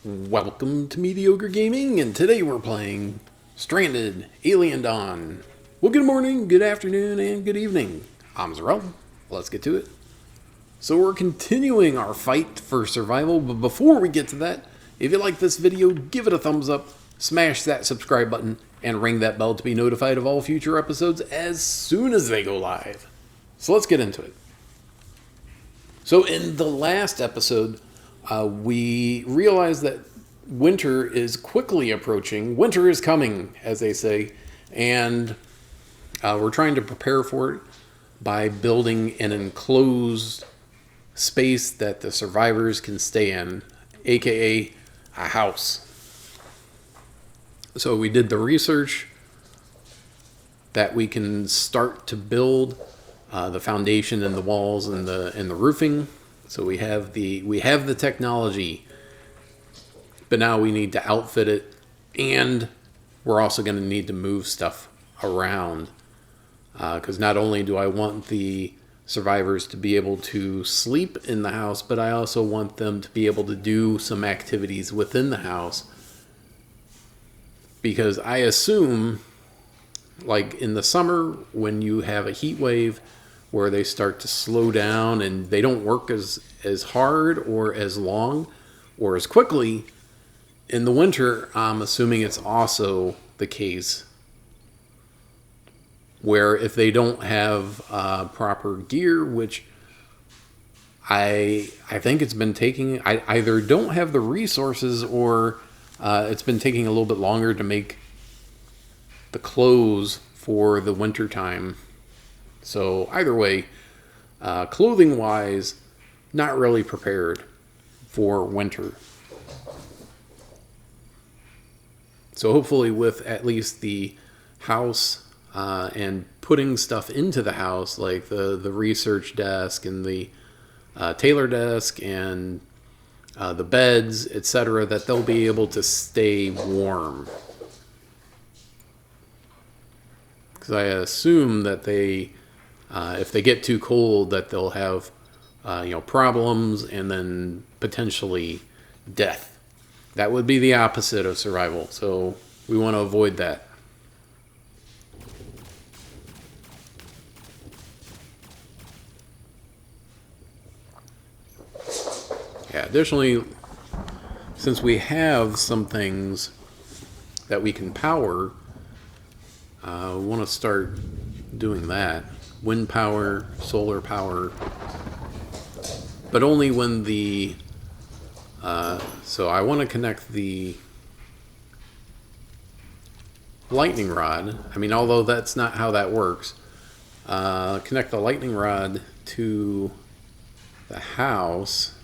Welcome to Mediocre Gaming, and today we're playing Stranded: Alien Dawn. Well, good morning, good afternoon, and good evening. I'm Zarel. Let's get to it. So we're continuing our fight for survival, but before we get to that, if you like this video, give it a thumbs up, smash that subscribe button, and ring that bell to be notified of all future episodes as soon as they go live. So let's get into it. So in the last episode, we realized that winter is quickly approaching. Winter is coming, as they say, and we're trying to prepare for it by building an enclosed space that the survivors can stay in, aka a house. So we did the research that we can start to build the foundation and the walls and the roofing. So we have the technology, but now we need to outfit it, and we're also going to need to move stuff around, because not only do I want the survivors to be able to sleep in the house, but I also want them to be able to do some activities within the house, because I assume, like in the summer when you have a heat wave where they start to slow down and they don't work as hard or as long or as quickly, in the winter, I'm assuming it's also the case where if they don't have proper gear, which I think it's been taking, I either don't have the resources or it's been taking a little bit longer to make the clothes for the winter time. So either way, clothing wise, not really prepared for winter. So hopefully with at least the house and putting stuff into the house, like the research desk and the tailor desk and the beds, etc., that they'll be able to stay warm. Because I assume that they, if they get too cold, that they'll have problems and then potentially death. That would be the opposite of survival, so we want to avoid that. Yeah, additionally, since we have some things that we can power, we want to start doing that. Wind power, solar power, but only when the so I want to connect the lightning rod. I mean, although that's not how that works. Connect the lightning rod to the house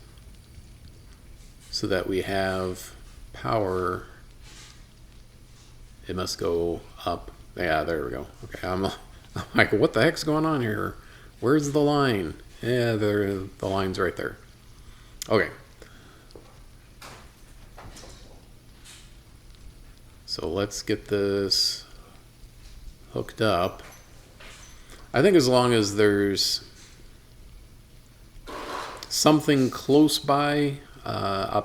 so that we have power. It must go up. Yeah, there we go. Okay, I'm like, what the heck's going on here? Where's the line? Yeah, the line's right there. Okay. So let's get this hooked up. I think as long as there's something close by, a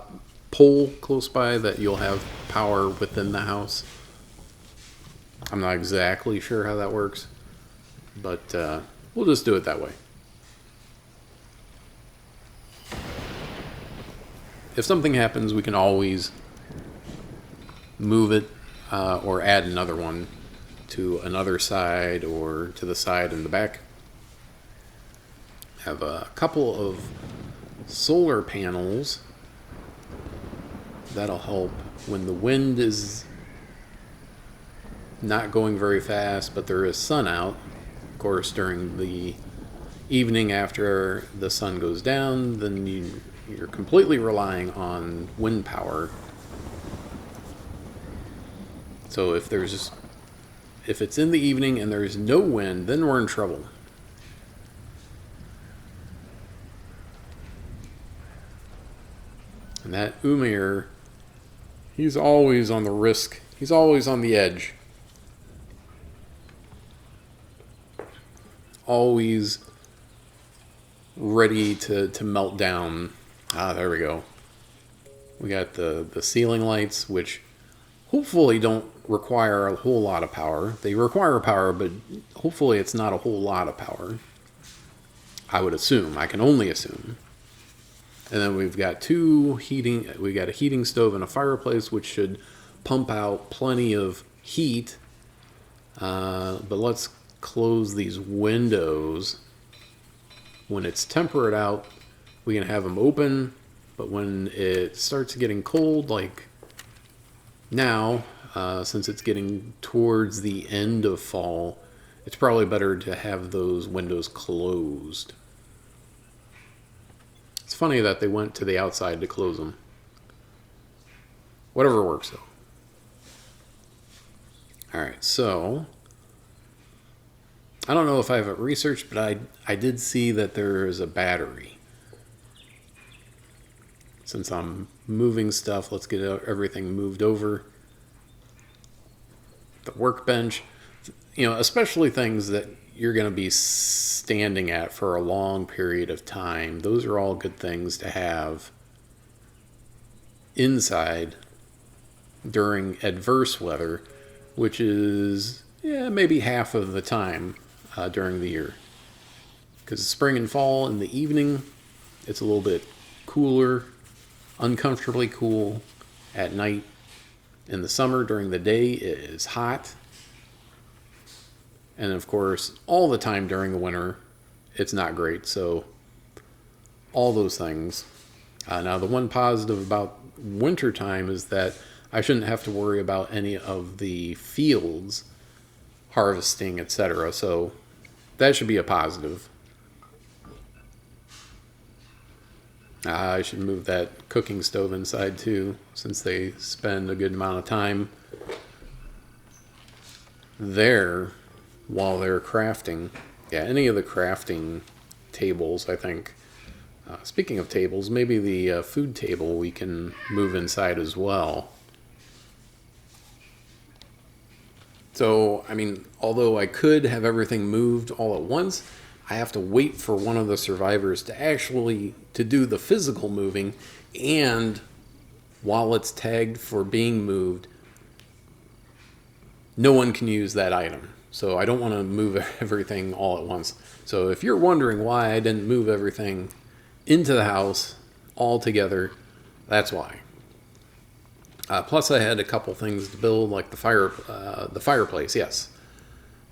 pole close by, that you'll have power within the house. I'm not exactly sure how that works, but we'll just do it that way. If something happens, we can always move it or add another one to another side or to the side in the back. Have a couple of solar panels. That'll help when the wind is not going very fast, but there is sun out. Of course, during the evening after the sun goes down, then you're completely relying on wind power. So if it's in the evening and there's no wind, then we're in trouble. And that Umir, he's always on the risk. He's always on the edge. Always ready to melt down. Ah, there we go. We got the ceiling lights, which hopefully don't require a whole lot of power. They require power, but hopefully it's not a whole lot of power. I would assume. I can only assume. And then we've got we got a heating stove and a fireplace, which should pump out plenty of heat. But let's close these windows. When it's temperate out, we can have them open. But when it starts getting cold, like now, since it's getting towards the end of fall, it's probably better to have those windows closed. It's funny that they went to the outside to close them. Whatever works, though. Alright, so I don't know if I have it researched, but I did see that there is a battery. Since I'm moving stuff, let's get everything moved over. The workbench, especially things that you're going to be standing at for a long period of time. Those are all good things to have inside during adverse weather, which is maybe half of the time during the year. Because spring and fall in the evening, it's a little bit cooler, uncomfortably cool. At night, in the summer, during the day, it is hot. And of course, all the time during the winter, it's not great. So, all those things. Now, the one positive about winter time is that I shouldn't have to worry about any of the fields harvesting, etc. So, that should be a positive. I should move that cooking stove inside too, since they spend a good amount of time there while they're crafting. Yeah, any of the crafting tables, I think. Speaking of tables, maybe the food table we can move inside as well. So, although I could have everything moved all at once, I have to wait for one of the survivors to do the physical moving, and while it's tagged for being moved, no one can use that item. So I don't want to move everything all at once. So if you're wondering why I didn't move everything into the house all together, that's why. Plus I had a couple things to build, like the fireplace, yes.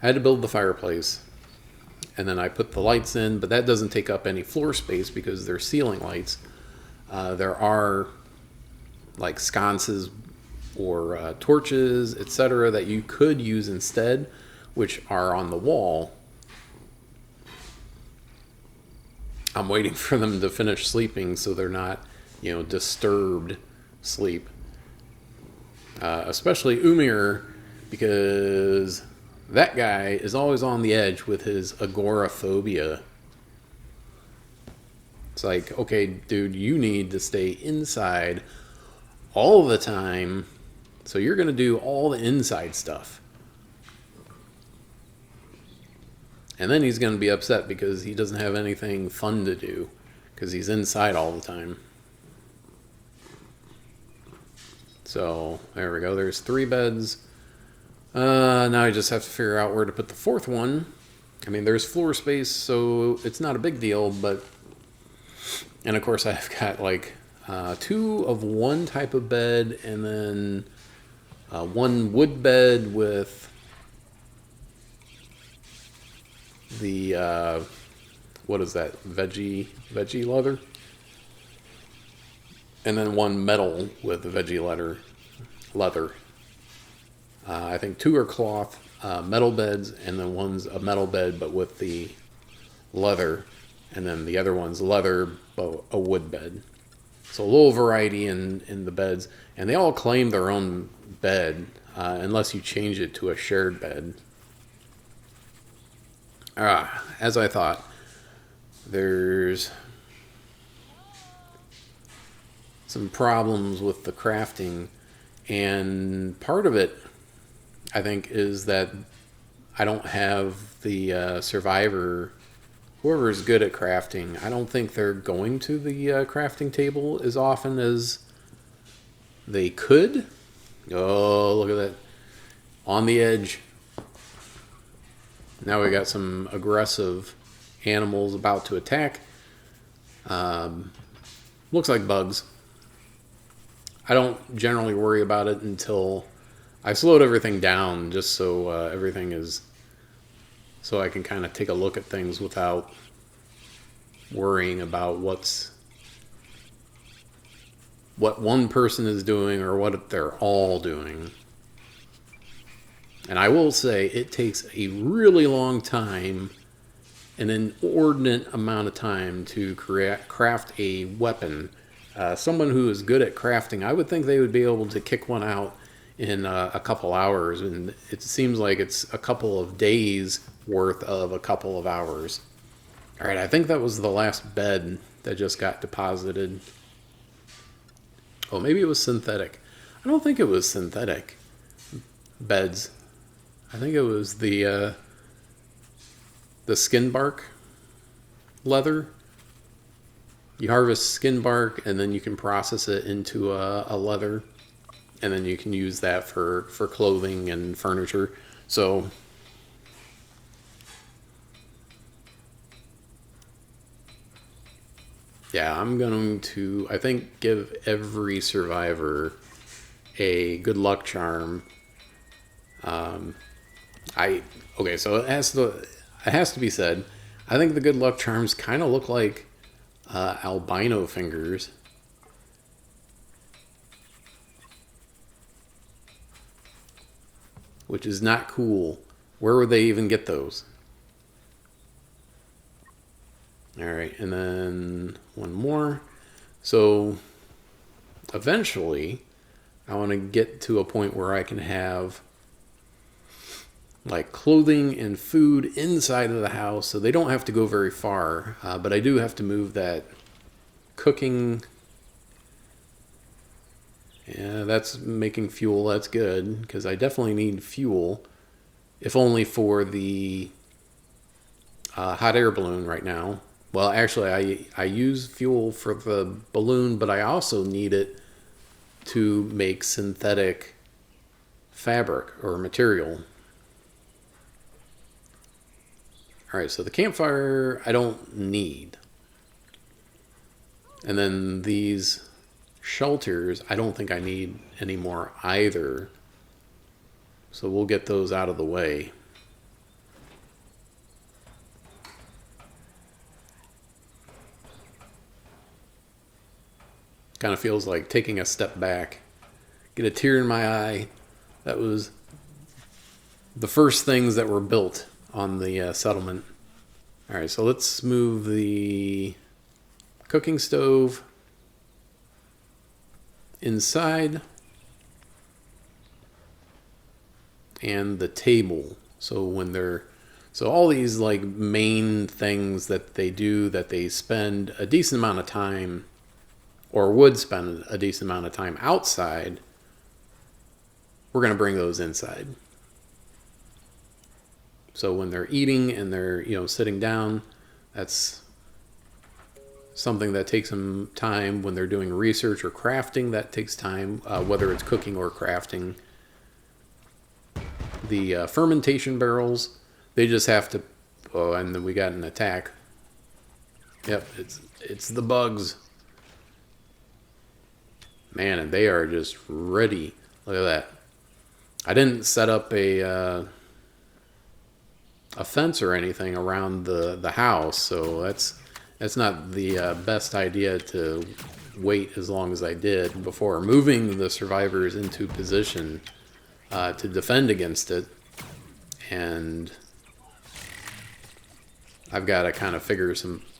I had to build the fireplace. And then I put the lights in, but that doesn't take up any floor space because they're ceiling lights. There are like sconces or torches, etc., that you could use instead, which are on the wall. I'm waiting for them to finish sleeping so they're not, disturbed sleep. Especially Umir, because that guy is always on the edge with his agoraphobia. It's like, okay, dude, you need to stay inside all the time, so you're going to do all the inside stuff. And then he's going to be upset because he doesn't have anything fun to do, because he's inside all the time. So, there we go. There's 3 beds. Now I just have to figure out where to put the 4th one. There's floor space, so it's not a big deal, but... And of course I've got like 2 of one type of bed, and then 1 wood bed with the, what is that, veggie leather? And then 1 metal with the veggie leather. I think 2 are cloth metal beds, and then one's a metal bed but with the leather, and then the other one's leather but a wood bed. So a little variety in the beds, and they all claim their own bed unless you change it to a shared bed. As I thought, there's some problems with the crafting, and part of it, I think, is that I don't have the survivor, whoever is good at crafting. I don't think they're going to the crafting table as often as they could. Oh, look at that. On the edge. Now we got some aggressive animals about to attack. Looks like bugs. I don't generally worry about it until I slowed everything down just so everything is... So I can kind of take a look at things without worrying about what one person is doing or what they're all doing. And I will say it takes a really long time, an inordinate amount of time to craft a weapon. Someone who is good at crafting, I would think they would be able to kick one out in a couple hours, and it seems like it's a couple of days worth of a couple of hours. All right, I think that was the last bed that just got deposited. Oh, maybe it was synthetic. I don't think it was synthetic beds. I think it was the skin bark leather. You harvest skin bark and then you can process it into a leather, and then you can use that for clothing and furniture. So yeah, I'm going to, I think, give every survivor a good luck charm. Okay, so it has to be said, I think the good luck charms kind of look like albino fingers. Which is not cool. Where would they even get those? Alright, and then one more. So eventually I want to get to a point where I can have like clothing and food inside of the house, so they don't have to go very far, but I do have to move that cooking. Yeah, that's making fuel. That's good, because I definitely need fuel, if only for the hot air balloon right now. Well, actually, I use fuel for the balloon, but I also need it to make synthetic fabric or material. Alright, so the campfire I don't need. And then these shelters I don't think I need anymore either. So we'll get those out of the way. Kind of feels like taking a step back. Get a tear in my eye. That was the first things that were built on the settlement. Alright, so let's move the cooking stove inside and the table. So all these like main things that they do, that they spend a decent amount of time, or would spend a decent amount of time outside, we're going to bring those inside. So when they're eating and they're, sitting down, that's something that takes some time. When they're doing research or crafting, that takes time, whether it's cooking or crafting. The fermentation barrels, they just have to... Oh, and then we got an attack. Yep, it's the bugs. Man, and they are just ready. Look at that. I didn't set up a fence or anything around the house, so that's not the best idea to wait as long as I did before moving the survivors into position to defend against it. And I've got to kind of figure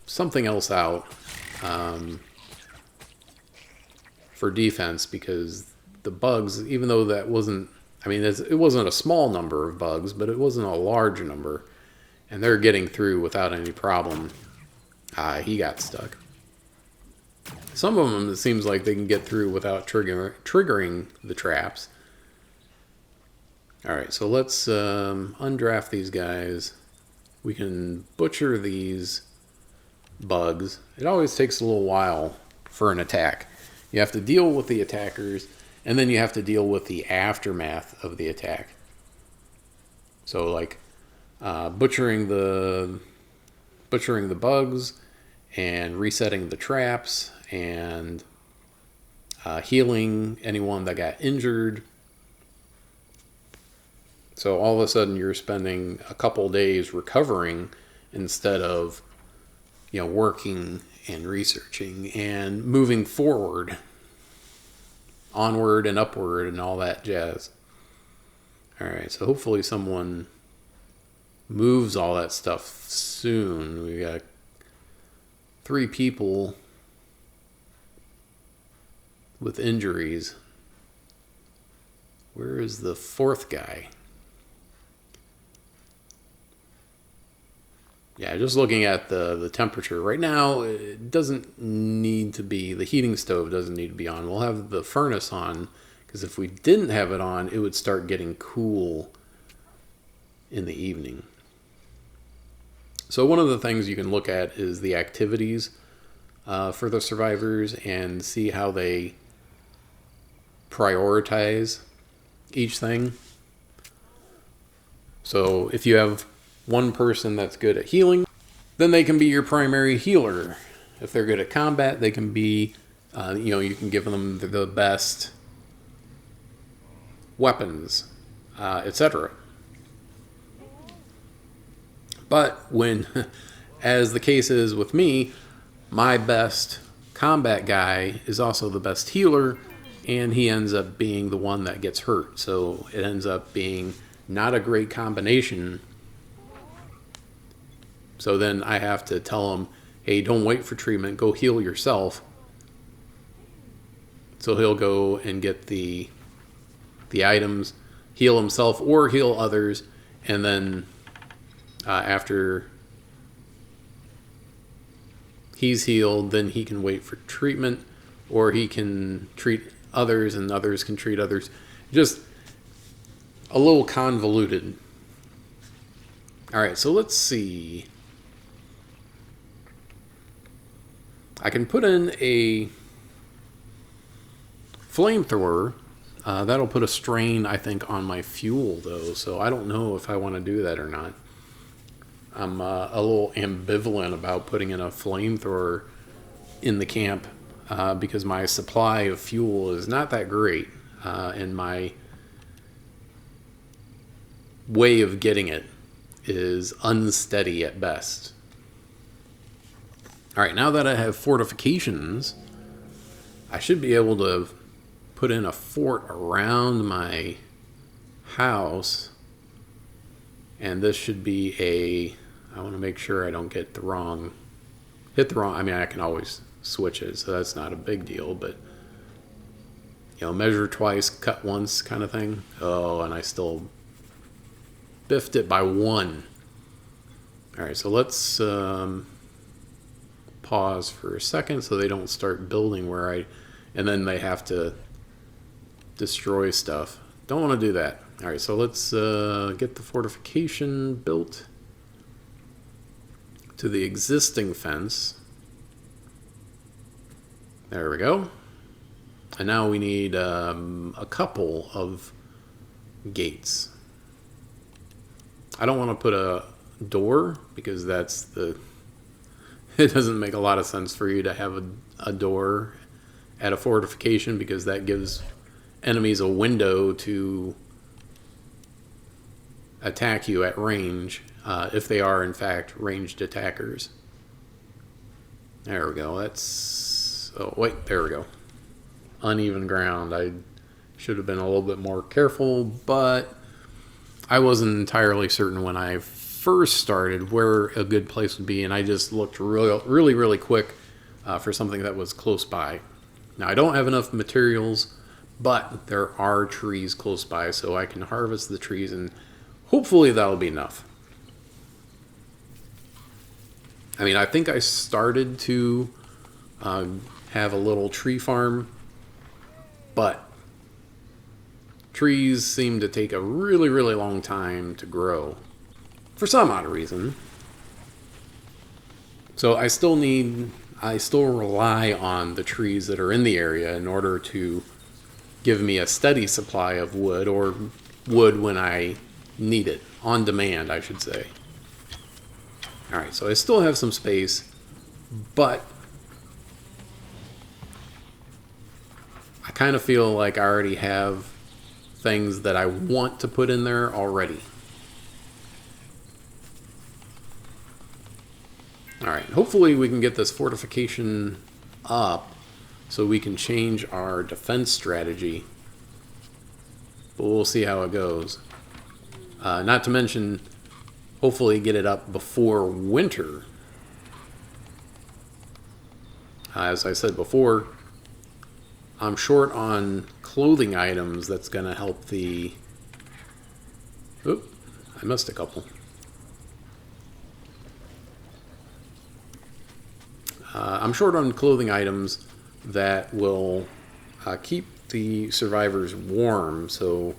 something else out for defense, because the bugs, even though that wasn't... I mean, it wasn't a small number of bugs, but it wasn't a large number. And they're getting through without any problem. He got stuck. Some of them, it seems like they can get through without triggering the traps. Alright, so let's undraft these guys. We can butcher these bugs. It always takes a little while for an attack. You have to deal with the attackers, And then you have to deal with the aftermath of the attack. So like butchering the bugs and resetting the traps and healing anyone that got injured. So all of a sudden you're spending a couple days recovering instead of, working and researching and moving forward, onward and upward and all that jazz. All right, so hopefully someone moves all that stuff soon. We got 3 people with injuries. Where is the 4th guy? Yeah, just looking at the temperature right now, it doesn't need to be, the heating stove doesn't need to be on. We'll have the furnace on, because if we didn't have it on, it would start getting cool in the evening. So one of the things you can look at is the activities for the survivors and see how they prioritize each thing. So if you have one person that's good at healing, then they can be your primary healer. If they're good at combat, they can be, you can give them the best weapons, etc. But when, as the case is with me, my best combat guy is also the best healer, and he ends up being the one that gets hurt. So it ends up being not a great combination. So then I have to tell him, hey, don't wait for treatment, go heal yourself. So he'll go and get the items, heal himself or heal others, and then after he's healed, then he can wait for treatment, or he can treat others and others can treat others. Just a little convoluted. All right, so let's see. I can put in a flamethrower. That'll put a strain, I think, on my fuel, though. So I don't know if I want to do that or not. I'm a little ambivalent about putting in a flamethrower in the camp because my supply of fuel is not that great, and my way of getting it is unsteady at best. All right, now that I have fortifications, I should be able to put in a fort around my house. And this should be I want to make sure I don't hit the wrong, I mean, I can always switch it, so that's not a big deal, but, measure twice, cut once kind of thing. Oh, and I still biffed it by 1. All right, so let's pause for a second so they don't start building and then they have to destroy stuff. Don't want to do that. All right, so let's get the fortification built to the existing fence. There we go. And now we need a couple of gates. I don't want to put a door because it doesn't make a lot of sense for you to have a door at a fortification because that gives enemies a window to attack you at range if they are in fact ranged attackers. There we go. There we go. Uneven ground. I should have been a little bit more careful, but I wasn't entirely certain when I first started where a good place would be, and I just looked really quick for something that was close by. Now I don't have enough materials, but there are trees close by, so I can harvest the trees, and hopefully that'll be enough. I mean, I think I started to have a little tree farm, but trees seem to take a really long time to grow for some odd reason. So I still rely on the trees that are in the area in order to give me a steady supply of wood, or wood when I need it. On demand, I should say. Alright, so I still have some space, but I kind of feel like I already have things that I want to put in there already. Alright, hopefully we can get this fortification up so we can change our defense strategy. But we'll see how it goes. Not to mention, hopefully get it up before winter. As I said before, I'm short on clothing items that's going to help the... Oop, I missed a couple. I'm short on clothing items that will keep the survivors warm, so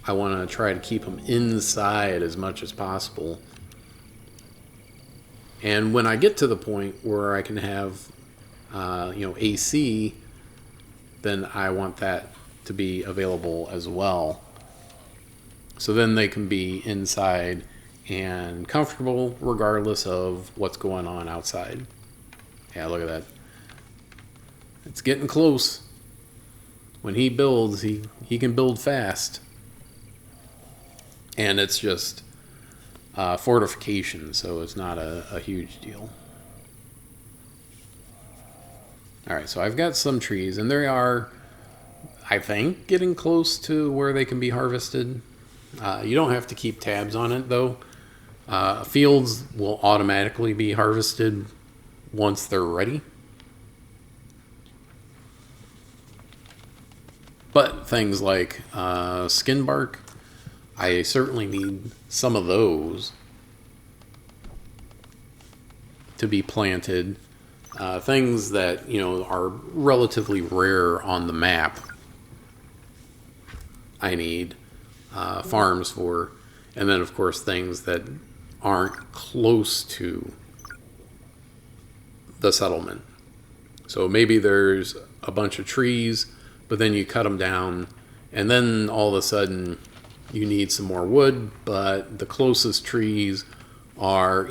I want to try to keep them inside as much as possible. And when I get to the point where I can have AC, then I want that to be available as well. So then they can be inside and comfortable regardless of what's going on outside. Yeah, look at that. It's getting close. When he builds, he can build fast. And it's just fortification, so it's not a huge deal. Alright, so I've got some trees, and they are, I think, getting close to where they can be harvested. You don't have to keep tabs on it, though. Fields will automatically be harvested once they're ready. But things like skin bark, I certainly need some of those to be planted. Things that, are relatively rare on the map, I need farms for. And then, of course, things that aren't close to the settlement. So maybe there's a bunch of trees, but then you cut them down, and then all of a sudden you need some more wood, but the closest trees are,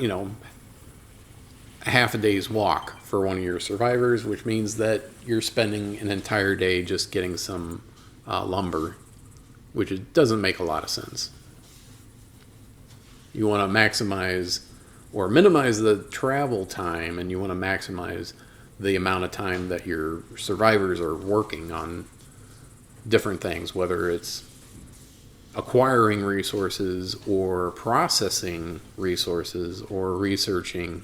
half a day's walk for one of your survivors, which means that you're spending an entire day just getting some lumber, which it doesn't make a lot of sense. You want to maximize or minimize the travel time, and you want to maximize the amount of time that your survivors are working on different things, whether it's acquiring resources or processing resources or researching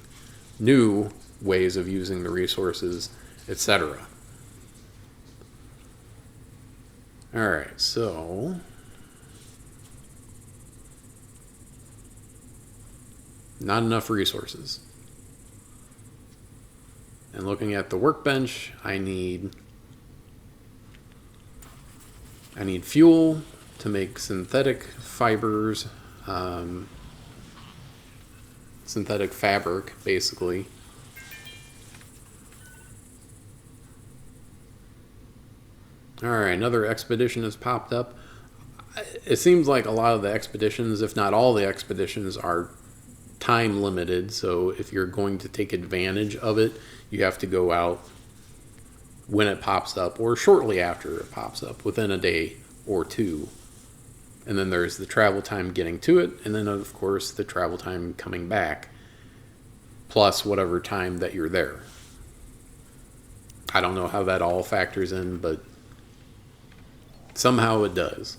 new ways of using the resources, etc. Alright, so not enough resources. And looking at the workbench, I need fuel to make synthetic fibers, synthetic fabric, basically. Alright, another expedition has popped up. It seems like a lot of the expeditions, if not all the expeditions, are time limited, so if you're going to take advantage of it, you have to go out when it pops up or shortly after it pops up, within a day or two. And then there's the travel time getting to it, and then of course the travel time coming back, plus whatever time that you're there. I don't know how that all factors in, but somehow it does.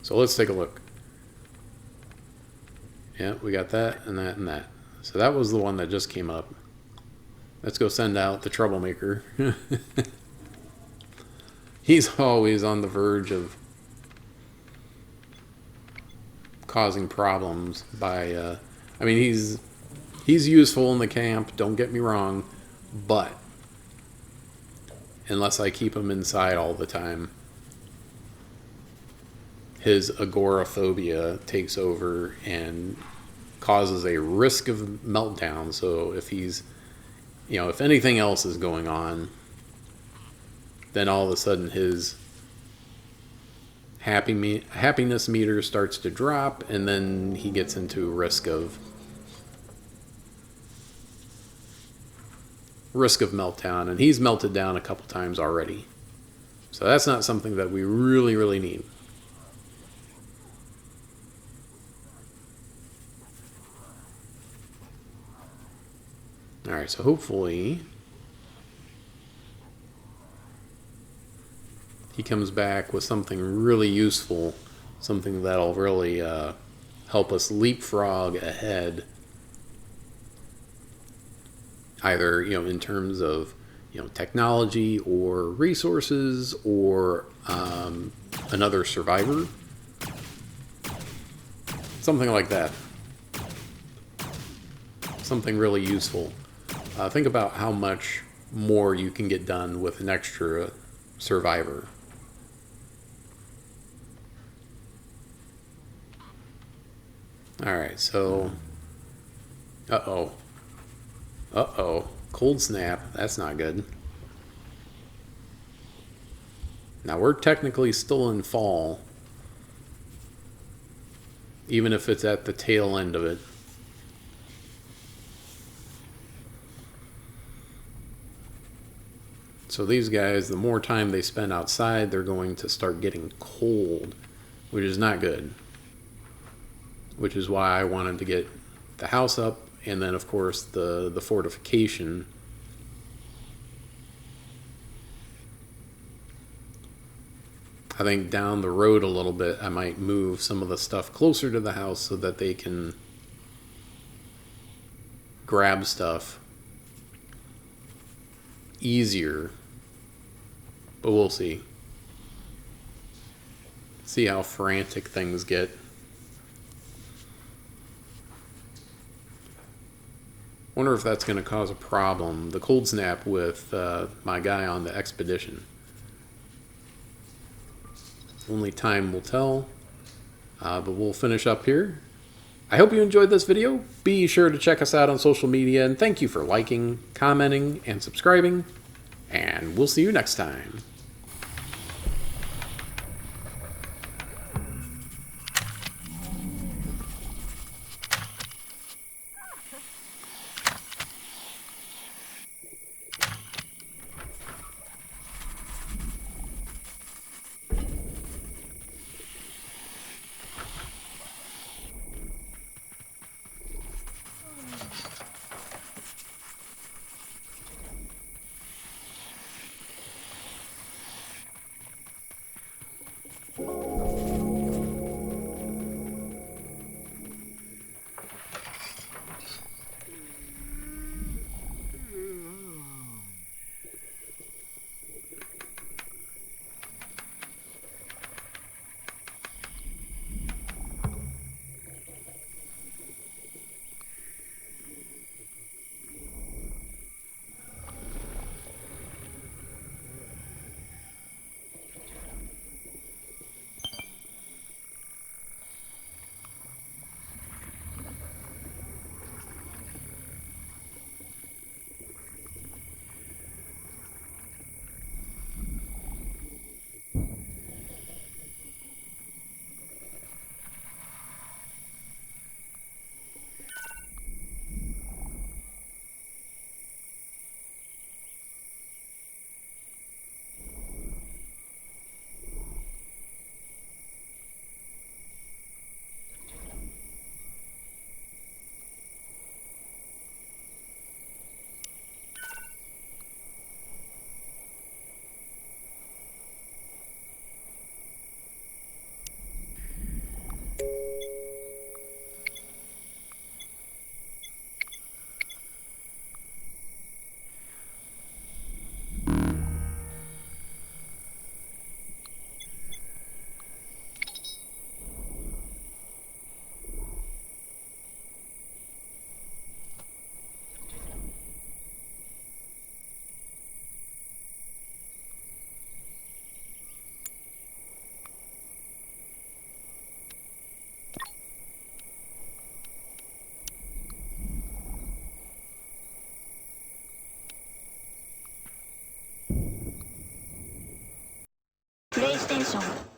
So let's take a look. Yeah, we got that and that and that. So that was the one that just came up. Let's go send out the troublemaker. He's always on the verge of causing problems by... he's useful in the camp, don't get me wrong, but unless I keep him inside all the time, his agoraphobia takes over and causes a risk of meltdown. So if he's, if anything else is going on, then all of a sudden his happiness meter starts to drop, and then he gets into risk of meltdown, and he's melted down a couple times already. So that's not something that we really need. Alright, so hopefully he comes back with something really useful, something that'll really help us leapfrog ahead, either in terms of technology or resources or another survivor, something like that, something really useful. Think about how much more you can get done with an extra survivor. Alright, so uh-oh, cold snap. That's not good. Now we're technically still in fall, even if it's at the tail end of it. So these guys, the more time they spend outside, they're going to start getting cold, which is not good. Which is why I wanted to get the house up, and then of course the fortification. I think down the road a little bit I might move some of the stuff closer to the house so that they can grab stuff easier. But we'll see. See how frantic things get. Wonder if that's going to cause a problem, the cold snap, with my guy on the expedition. Only time will tell, but we'll finish up here. I hope you enjoyed this video. Be sure to check us out on social media, and thank you for liking, commenting, and subscribing, and we'll see you next time. ステーション